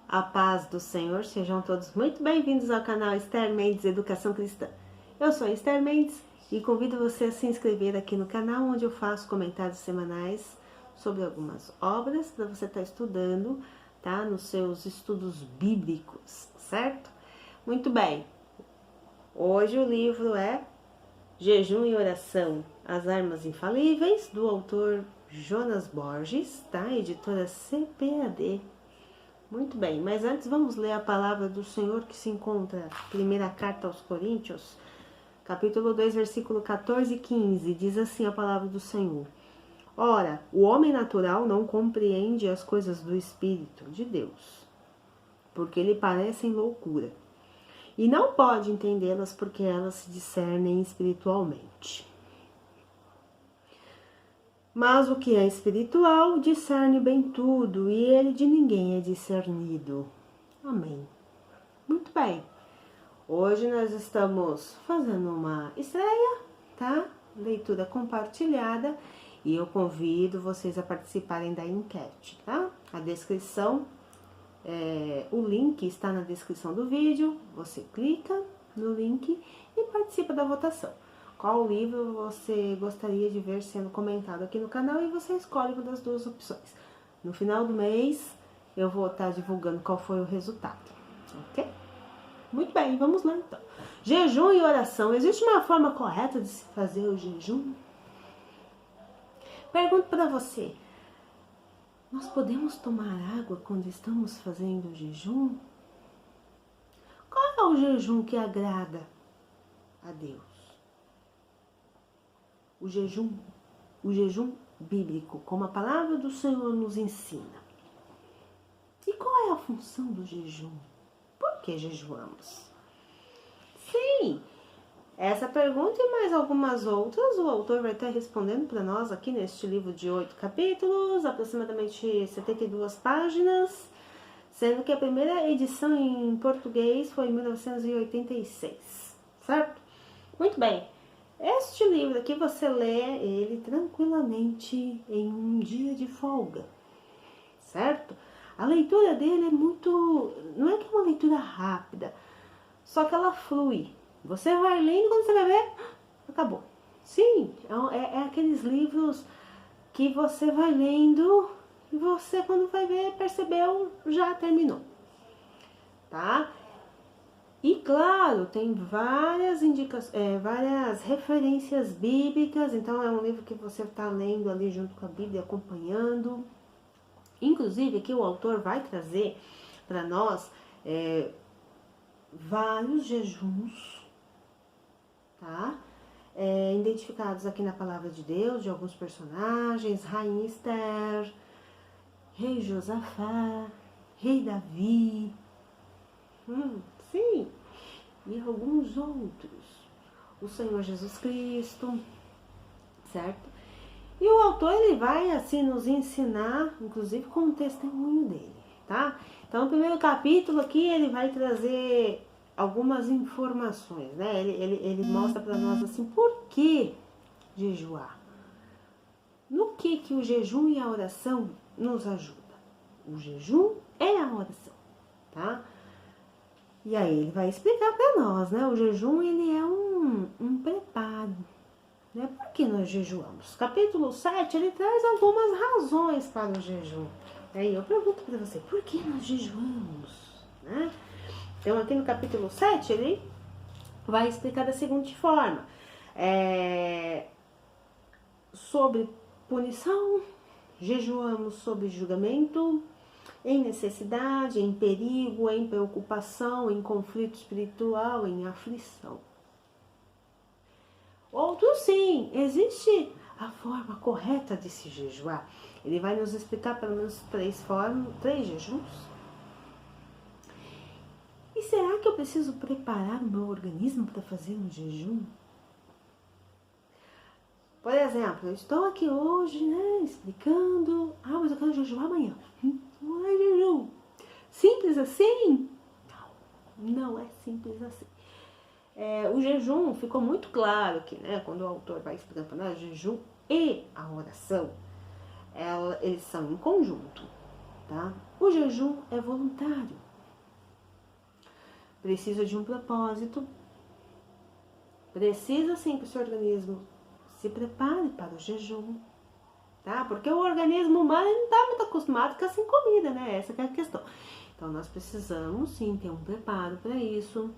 A paz do Senhor, sejam todos muito bem-vindos ao canal Esther Mendes Educação Cristã. Eu sou a Esther Mendes e convido você a se inscrever aqui no canal, onde eu faço comentários semanais sobre algumas obras para você estar estudando, tá? Nos seus estudos bíblicos, certo? Muito bem. Hoje o livro é Jejum e Oração, As Armas Infalíveis, do autor Jonas Borges, tá? Editora CPAD. Muito bem, mas antes vamos ler a palavra do Senhor que se encontra, primeira carta aos Coríntios, capítulo 2, versículo 14 e 15, diz assim a palavra do Senhor. Ora, o homem natural não compreende as coisas do Espírito de Deus, porque lhe parecem loucura, e não pode entendê-las porque elas se discernem espiritualmente. Mas o que é espiritual discerne bem tudo, e ele de ninguém é discernido. Amém. Muito bem. Hoje nós estamos fazendo uma estreia, tá? Leitura compartilhada, e eu convido vocês a participarem da enquete, tá? A descrição, o link está na descrição do vídeo, você clica no link e participa da votação. Qual livro você gostaria de ver sendo comentado aqui no canal e você escolhe uma das duas opções. No final do mês eu vou estar divulgando qual foi o resultado, ok? Muito bem, vamos lá então. Jejum e oração. Existe uma forma correta de se fazer o jejum? Pergunto para você. Nós podemos tomar água quando estamos fazendo o jejum? Qual é o jejum que agrada a Deus? O jejum bíblico, como a palavra do Senhor nos ensina. E qual é a função do jejum? Por que jejuamos? Sim, essa pergunta e mais algumas outras o autor vai estar respondendo para nós aqui neste livro de 8 capítulos, aproximadamente 72 páginas, sendo que a primeira edição em português foi em 1986, certo? Muito bem. Este livro aqui você lê ele tranquilamente em um dia de folga, certo? A leitura dele é muito... não é que é uma leitura rápida, só que ela flui. Você vai lendo, quando você vai ver, acabou. Sim, é aqueles livros que você vai lendo e você, quando vai ver, percebeu, já terminou, tá? E claro, tem várias várias referências bíblicas, então é um livro que você está lendo ali junto com a Bíblia, acompanhando. Inclusive, aqui o autor vai trazer para nós vários jejuns, tá? Identificados aqui na palavra de Deus, de alguns personagens, Rainha Esther, Rei Josafá, Rei Davi, sim, e alguns outros, o Senhor Jesus Cristo, certo? E o autor, ele vai assim nos ensinar, inclusive com o testemunho dele, tá? Então, no primeiro capítulo aqui, ele vai trazer algumas informações, né? Ele mostra para nós assim, por que jejuar? No que o jejum e a oração nos ajudam? O jejum é a oração, tá? E aí ele vai explicar para nós, né? O jejum, ele é um preparo, né? Por que nós jejuamos? Capítulo 7, ele traz algumas razões para o jejum. Aí eu pergunto para você, por que nós jejuamos? Né? Então aqui no capítulo 7, ele vai explicar da seguinte forma. Sobre punição, jejuamos sobre julgamento, em necessidade, em perigo, em preocupação, em conflito espiritual, em aflição. Outro sim, existe a forma correta de se jejuar. Ele vai nos explicar pelo menos 3 jejuns. E será que eu preciso preparar o meu organismo para fazer um jejum? Por exemplo, eu estou aqui hoje, né, explicando, mas eu quero jejuar amanhã. Não é jejum. Simples assim? Não é simples assim. O jejum ficou muito claro aqui, né, quando o autor vai explicando para nós, o jejum e a oração, eles são em conjunto, tá? O jejum é voluntário. Precisa de um propósito. Precisa sim que o seu organismo se prepare para o jejum, tá? Porque o organismo humano não está muito acostumado com assim comida, né? Essa que é a questão. Então nós precisamos sim ter um preparo para isso.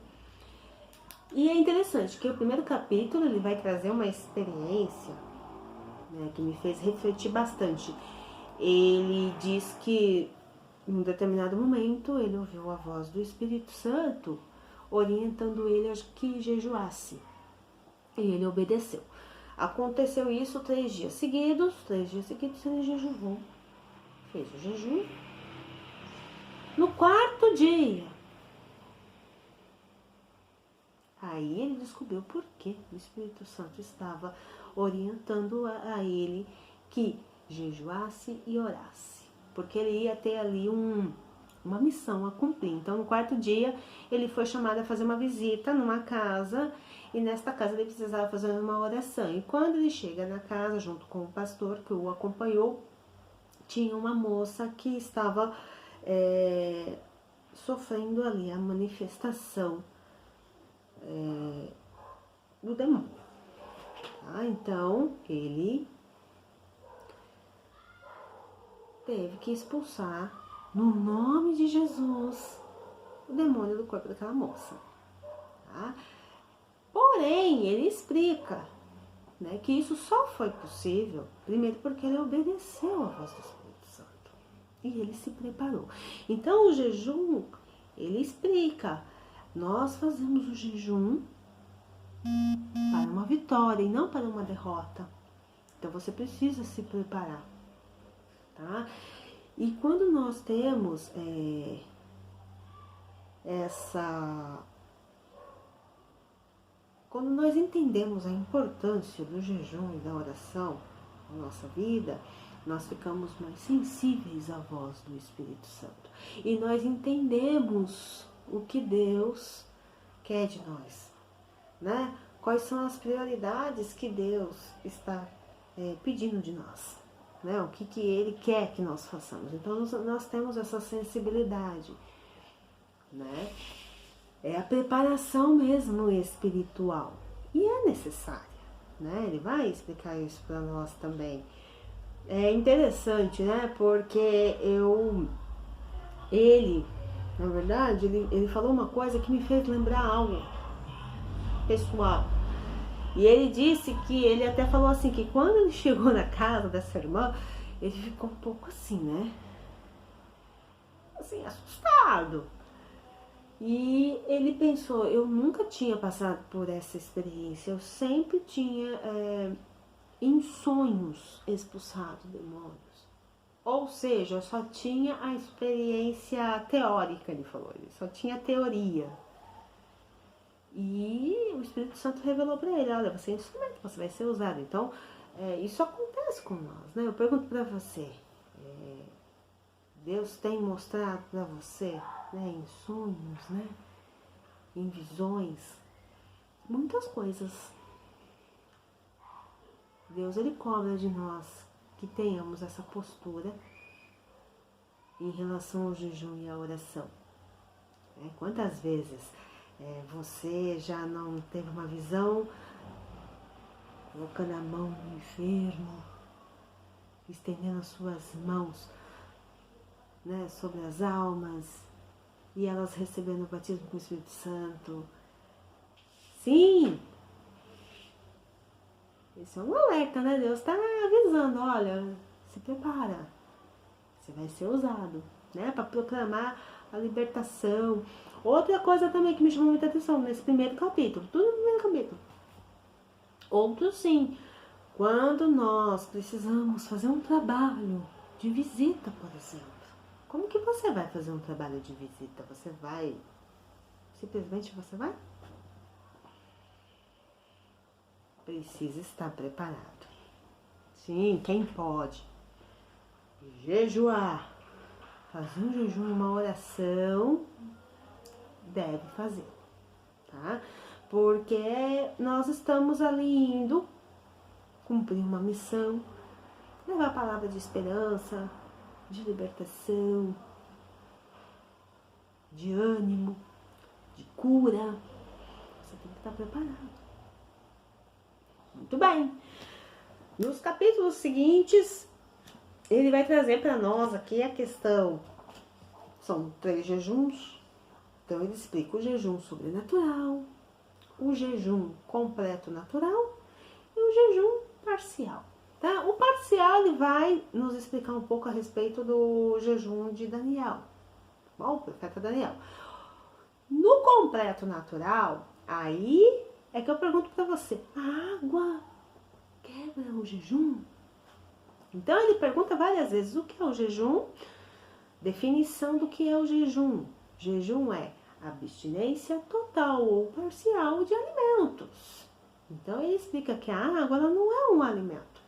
E é interessante que o primeiro capítulo ele vai trazer uma experiência, né, que me fez refletir bastante. Ele diz que em um determinado momento ele ouviu a voz do Espírito Santo orientando ele a que jejuasse. E ele obedeceu. Aconteceu isso 3 dias seguidos. 3 dias seguidos ele jejuou. Fez o jejum. No 4º dia, aí ele descobriu por que o Espírito Santo estava orientando a ele que jejuasse e orasse. Porque ele ia ter ali uma missão a cumprir. Então, no 4º dia, ele foi chamado a fazer uma visita numa casa. E nesta casa ele precisava fazer uma oração. E quando ele chega na casa, junto com o pastor que o acompanhou, tinha uma moça que estava sofrendo ali a manifestação do demônio. Tá? Então, ele teve que expulsar, no nome de Jesus, o demônio do corpo daquela moça. Tá? Porém, ele explica, né, que isso só foi possível, primeiro porque ele obedeceu à voz do Espírito Santo. E ele se preparou. Então, o jejum, ele explica, nós fazemos o jejum para uma vitória e não para uma derrota. Então, você precisa se preparar. Tá? E quando nós temos quando nós entendemos a importância do jejum e da oração na nossa vida, nós ficamos mais sensíveis à voz do Espírito Santo. E nós entendemos o que Deus quer de nós, né? Quais são as prioridades que Deus está pedindo de nós, né? O que Ele quer que nós façamos. Então, nós temos essa sensibilidade, né? É a preparação mesmo espiritual. E é necessária, né? Ele vai explicar isso para nós também. É interessante, né? Porque ele, na verdade, ele falou uma coisa que me fez lembrar algo pessoal. E ele disse que, ele até falou assim, que quando ele chegou na casa dessa irmã, ele ficou um pouco assim, né? Assim, assustado. E ele pensou, eu nunca tinha passado por essa experiência, eu sempre tinha em sonhos expulsado demônios. Ou seja, eu só tinha a experiência teórica, ele falou, ele só tinha teoria. E o Espírito Santo revelou para ele, olha, você é instrumento, você vai ser usado. Então, isso acontece com nós, né? Eu pergunto para você, Deus tem mostrado para você, né, em sonhos, né, em visões, muitas coisas. Deus, ele cobra de nós que tenhamos essa postura em relação ao jejum e à oração. Quantas vezes você já não teve uma visão colocando a mão no enfermo, estendendo as suas mãos, né, sobre as almas, e elas recebendo o batismo com o Espírito Santo? Sim! Esse é um alerta, né? Deus está avisando, olha, se prepara, você vai ser usado, né, para proclamar a libertação. Outra coisa também que me chamou muita atenção nesse primeiro capítulo, tudo no primeiro capítulo. Outro sim, quando nós precisamos fazer um trabalho de visita, por exemplo. Como que você vai fazer um trabalho de visita? Você vai, simplesmente você vai? Precisa estar preparado. Sim, quem pode jejuar, fazer um jejum, uma oração, deve fazer, tá? Porque nós estamos ali indo cumprir uma missão, levar a palavra de esperança, de libertação, de ânimo, de cura. Você tem que estar preparado. Muito bem. Nos capítulos seguintes, ele vai trazer para nós aqui a questão. São 3 jejuns. Então ele explica o jejum sobrenatural, o jejum completo natural e o jejum parcial. Tá? O parcial ele vai nos explicar um pouco a respeito do jejum de Daniel. Bom, o profeta Daniel. No completo natural, aí é que eu pergunto para você, a água quebra o jejum? Então ele pergunta várias vezes o que é o jejum, definição do que é o jejum. Jejum é abstinência total ou parcial de alimentos. Então ele explica que a água ela não é um alimento.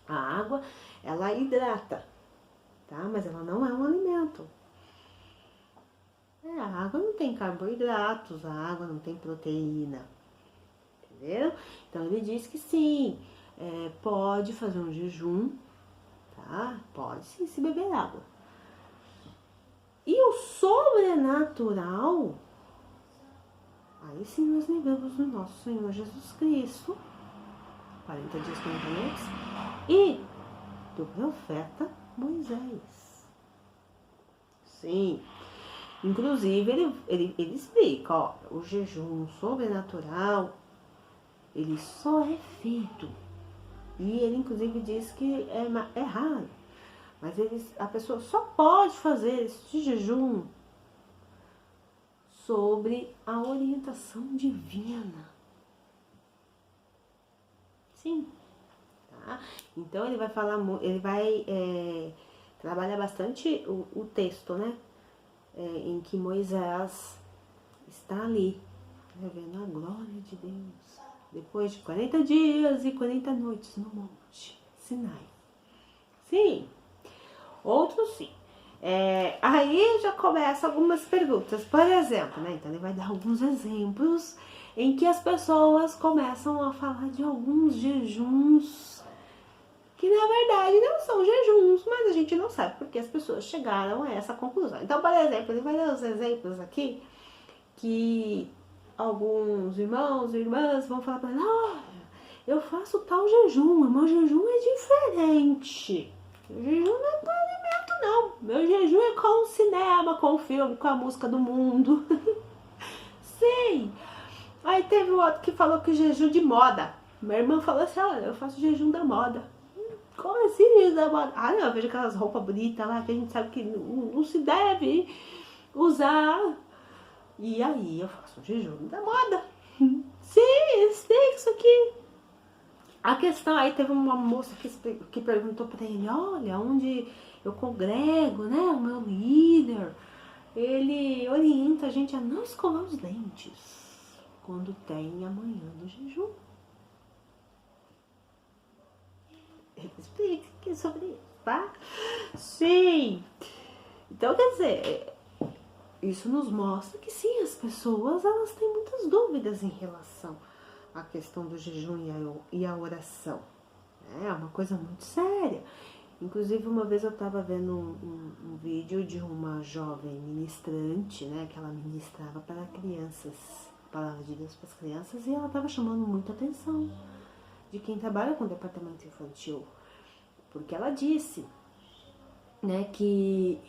A água ela hidrata, tá? Mas ela não é um alimento. A água não tem carboidratos, a água não tem proteína. Entendeu? Então ele diz que sim, pode fazer um jejum, tá? Pode sim se beber água. E o sobrenatural, aí sim nós lembramos do nosso Senhor Jesus Cristo, 40 dias, 40 noites, e do profeta Moisés. Sim. Inclusive, ele explica, ó, o jejum sobrenatural, ele só é feito. E ele, inclusive, diz que é raro. Mas a pessoa só pode fazer esse jejum sobre a orientação divina. Sim. Tá? Então, ele vai falar, ele vai trabalhar bastante o texto, né? Em que Moisés está ali, vendo a glória de Deus, depois de 40 dias e 40 noites no monte Sinai. Sim, outros sim. Aí já começa algumas perguntas, por exemplo, né? Então ele vai dar alguns exemplos em que as pessoas começam a falar de alguns jejuns que na verdade não são jejuns, mas a gente não sabe porque as pessoas chegaram a essa conclusão. Então, por exemplo, ele vai dar os exemplos aqui que alguns irmãos e irmãs vão falar para ele, olha, eu faço tal jejum, o meu jejum é diferente. Meu jejum não é para alimento, não. Meu jejum é com o cinema, com o filme, com a música do mundo. Sim. Aí teve outro que falou que jejum de moda. Minha irmã falou assim, olha, eu faço jejum da moda. Como assim jejum da moda? Ah, não, eu vejo aquelas roupas bonitas lá que a gente sabe que não se deve usar. E aí eu faço jejum da moda. Sim, sei isso aqui. A questão, aí teve uma moça que perguntou pra ele, olha, onde eu congrego, né, o meu líder, ele orienta a gente a não escovar os dentes quando tem a manhã do jejum. Ele explica aqui sobre isso, tá? Sim. Então, quer dizer, isso nos mostra que sim, as pessoas elas têm muitas dúvidas em relação à questão do jejum e a oração. É uma coisa muito séria. Inclusive, uma vez eu estava vendo um vídeo de uma jovem ministrante, né, que ela ministrava para crianças, a palavra de Deus para as crianças, e ela estava chamando muita atenção de quem trabalha com o departamento infantil, porque ela disse, né, que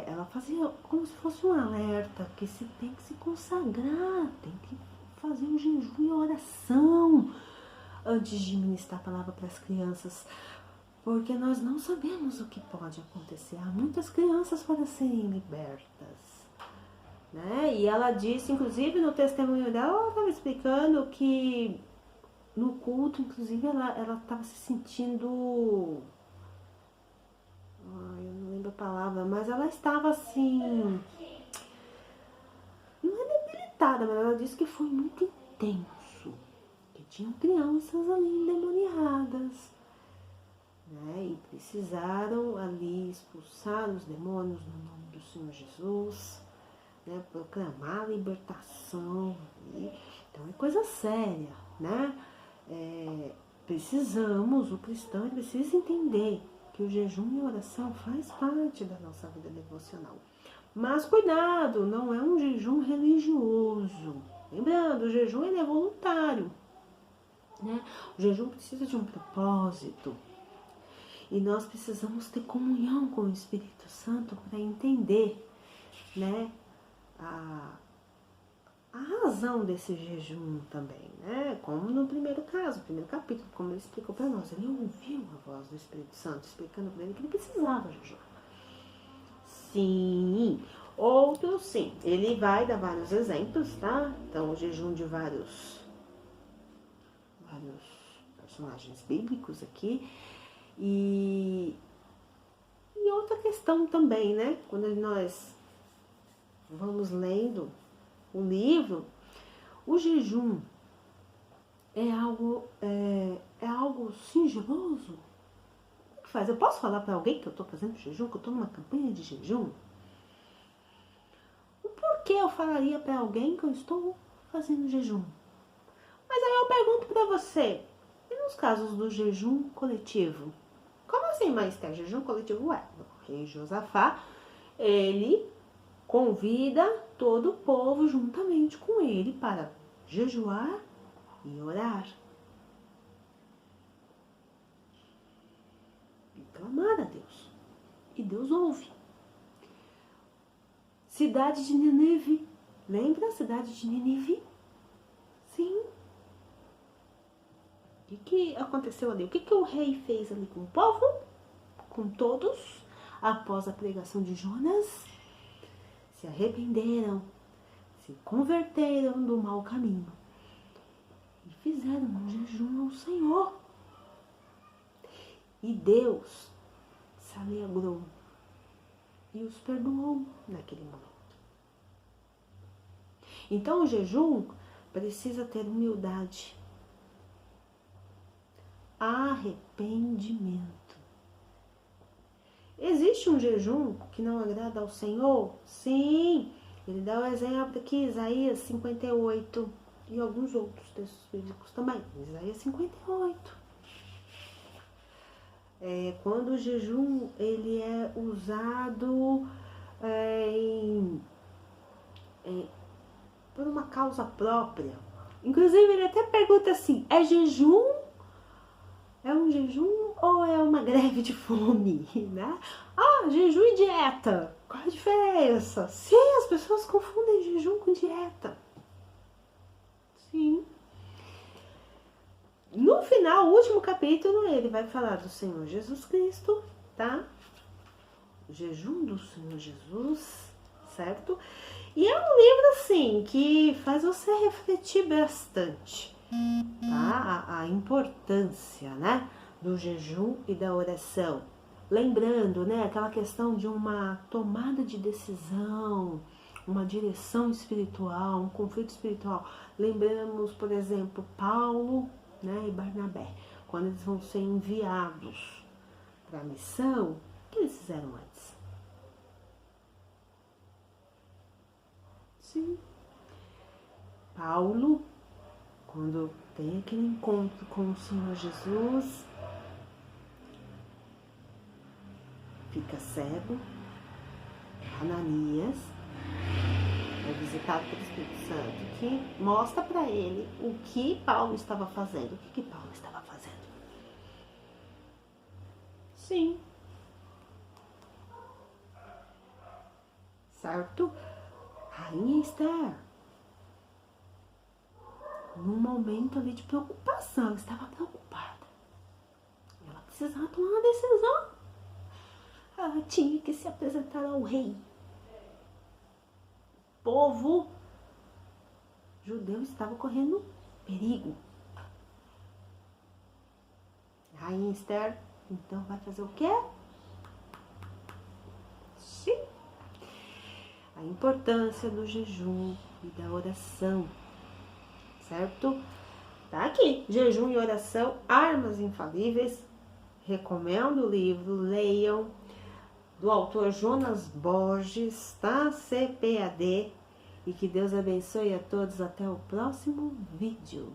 ela fazia como se fosse um alerta, que se tem que se consagrar, tem que fazer um jejum e oração antes de ministrar a palavra para as crianças, porque nós não sabemos o que pode acontecer. Há muitas crianças para serem libertas, né? E ela disse, inclusive no testemunho dela, ela estava explicando que no culto, inclusive, ela estava se sentindo... Ai, eu não lembro a palavra, mas ela estava assim... Não é debilitada, mas ela disse que foi muito intenso. Que tinham crianças ali endemoniadas, né? E precisaram ali expulsar os demônios no nome do Senhor Jesus, né? Proclamar a libertação. Então é coisa séria, né? O cristão precisa entender que o jejum e a oração faz parte da nossa vida devocional. Mas cuidado, não é um jejum religioso. Lembrando, o jejum ele é voluntário, né? O jejum precisa de um propósito. E nós precisamos ter comunhão com o Espírito Santo para entender, né, a razão desse jejum também, né? Como no primeiro caso, no primeiro capítulo, como ele explicou para nós. Ele ouviu a voz do Espírito Santo explicando para ele que ele precisava jejuar. Sim, outros sim. Ele vai dar vários exemplos, tá? Então, o jejum de vários personagens bíblicos aqui. E outra questão também, né? Quando nós vamos lendo o livro, o jejum é algo sigiloso. O que faz? Eu posso falar para alguém que eu estou fazendo jejum, que eu estou numa campanha de jejum? Por que eu falaria para alguém que eu estou fazendo jejum? Mas aí eu pergunto para você, e nos casos do jejum coletivo? Como assim, mas tem jejum coletivo? Ué, o rei Josafá, ele convida todo o povo juntamente com ele para jejuar e orar. E clamar a Deus. E Deus ouve. Cidade de Nínive. Lembra a cidade de Nínive? Sim. O que aconteceu ali? O que o rei fez ali com o povo? Com todos? Após a pregação de Jonas? Se arrependeram, se converteram do mau caminho e fizeram um jejum ao Senhor. E Deus se alegrou e os perdoou naquele momento. Então o jejum precisa ter humildade, arrependimento. Existe um jejum que não agrada ao Senhor? Sim, ele dá o exemplo aqui, Isaías 58 e alguns outros textos bíblicos também. Isaías 58. Quando o jejum ele é usado por uma causa própria. Inclusive ele até pergunta assim, é jejum? É um jejum ou é uma greve de fome, né? Ah, jejum e dieta. Qual a diferença? Sim, as pessoas confundem jejum com dieta. Sim. No final, o último capítulo, ele vai falar do Senhor Jesus Cristo, tá? O jejum do Senhor Jesus, certo? E é um livro, assim, que faz você refletir bastante, tá? A importância, né, do jejum e da oração. Lembrando, né, aquela questão de uma tomada de decisão, uma direção espiritual, um conflito espiritual. Lembramos, por exemplo, Paulo, né, e Barnabé, quando eles vão ser enviados para a missão, o que eles fizeram antes? Sim. Paulo, quando tem aquele encontro com o Senhor Jesus, fica cego. Ananias é visitado pelo Espírito Santo, que mostra para ele o que Paulo estava fazendo. O que Paulo estava fazendo? Sim. Certo? Rainha Esther, num momento ali de preocupação, ela estava preocupada. Ela precisava tomar uma decisão. Ela tinha que se apresentar ao rei. O povo judeu estava correndo perigo. Rainha Esther, então, vai fazer o quê? Sim. A importância do jejum e da oração, certo? Tá aqui, jejum e oração, armas infalíveis. Recomendo o livro, leiam, do autor Jonas Borges, tá? CPAD. E que Deus abençoe a todos. Até o próximo vídeo.